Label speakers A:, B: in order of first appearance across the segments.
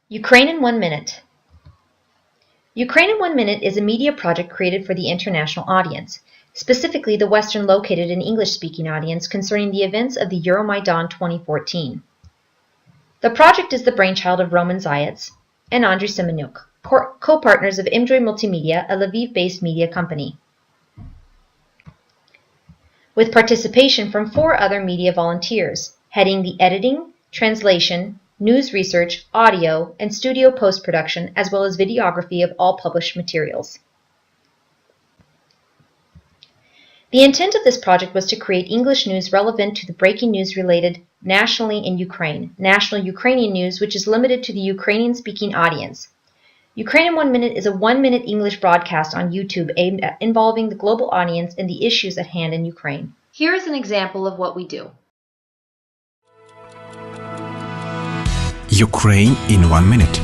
A: Ukraine in 1 minute. Ukraine in 1 minute is a media project created for the international audience, specifically the Western located and English-speaking audience concerning the events of the Euromaidan 2014. The project is the brainchild of Roman Zayats and Andriy Semenyuk, co-partners of Imdroy Multimedia, a Lviv-based media company, with participation from 4 other media volunteers, heading the editing, translation, news research, audio, and studio post-production, as well as videography of all published materials. The intent of this project was to create English news relevant to the breaking news related nationally in Ukraine, national Ukrainian news, which is limited to the Ukrainian-speaking audience. Ukraine in 1 minute is a 1-minute English broadcast on YouTube aimed at involving the global audience in the issues at hand in Ukraine. Here is an example of what we do.
B: Ukraine in 1 minute.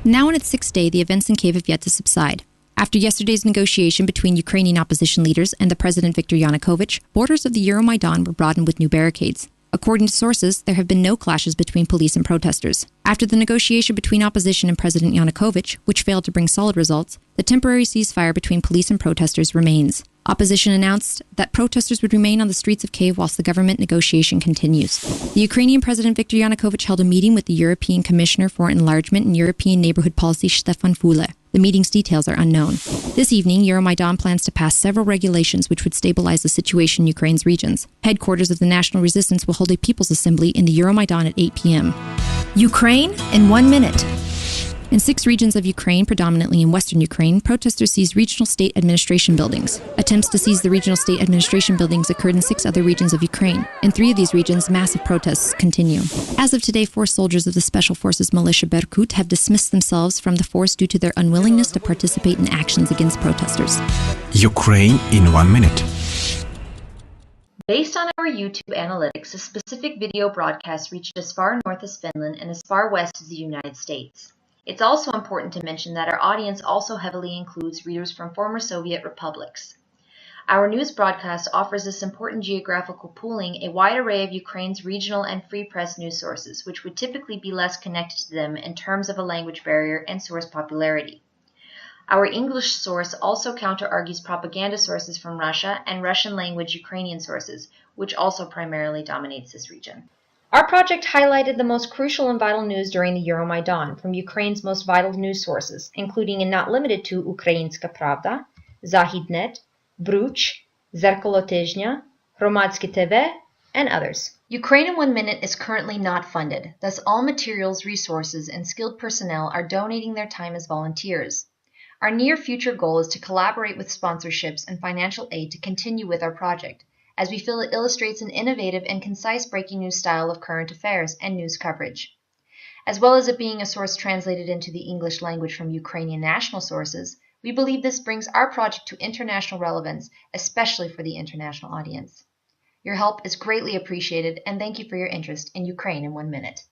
C: Now on its 6th day, the events in Kyiv have yet to subside. After yesterday's negotiation between Ukrainian opposition leaders and the President Viktor Yanukovych, borders of the Euromaidan were broadened with new barricades. According to sources, there have been no clashes between police and protesters. After the negotiation between opposition and President Yanukovych, which failed to bring solid results, the temporary ceasefire between police and protesters remains. Opposition announced that protesters would remain on the streets of Kyiv whilst the government negotiation continues. The Ukrainian President Viktor Yanukovych held a meeting with the European Commissioner for Enlargement and European Neighbourhood Policy Stefan Füle. The meeting's details are unknown. This evening, Euromaidan plans to pass several regulations which would stabilize the situation in Ukraine's regions. Headquarters of the National Resistance will hold a People's Assembly in the Euromaidan at 8 p.m. Ukraine in 1 minute. In 6 regions of Ukraine, predominantly in western Ukraine, protesters seized regional state administration buildings. Attempts to seize the regional state administration buildings occurred in 6 other regions of Ukraine. In 3 of these regions, massive protests continue. As of today, 4 soldiers of the Special Forces militia Berkut have dismissed themselves from the force due to their unwillingness to participate in actions against protesters.
B: Ukraine in 1 minute.
A: Based on our YouTube analytics, a specific video broadcast reached as far north as Finland and as far west as the United States. It's also important to mention that our audience also heavily includes readers from former Soviet republics. Our news broadcast offers this important geographical pooling a wide array of Ukraine's regional and free press news sources, which would typically be less connected to them in terms of a language barrier and source popularity. Our English source also counter-argues propaganda sources from Russia and Russian-language Ukrainian sources, which also primarily dominates this region. Our project highlighted the most crucial and vital news during the Euromaidan from Ukraine's most vital news sources, including and not limited to Ukrainska Pravda, Zahidnet, Bruch, Zerkalo Tizhnya, Hromadske TV, and others. Ukraine in 1 minute is currently not funded, thus all materials, resources, and skilled personnel are donating their time as volunteers. Our near future goal is to collaborate with sponsorships and financial aid to continue with our project, as we feel it illustrates an innovative and concise breaking news style of current affairs and news coverage. As well as it being a source translated into the English language from Ukrainian national sources, we believe this brings our project to international relevance, especially for the international audience. Your help is greatly appreciated, and thank you for your interest in Ukraine in 1 minute.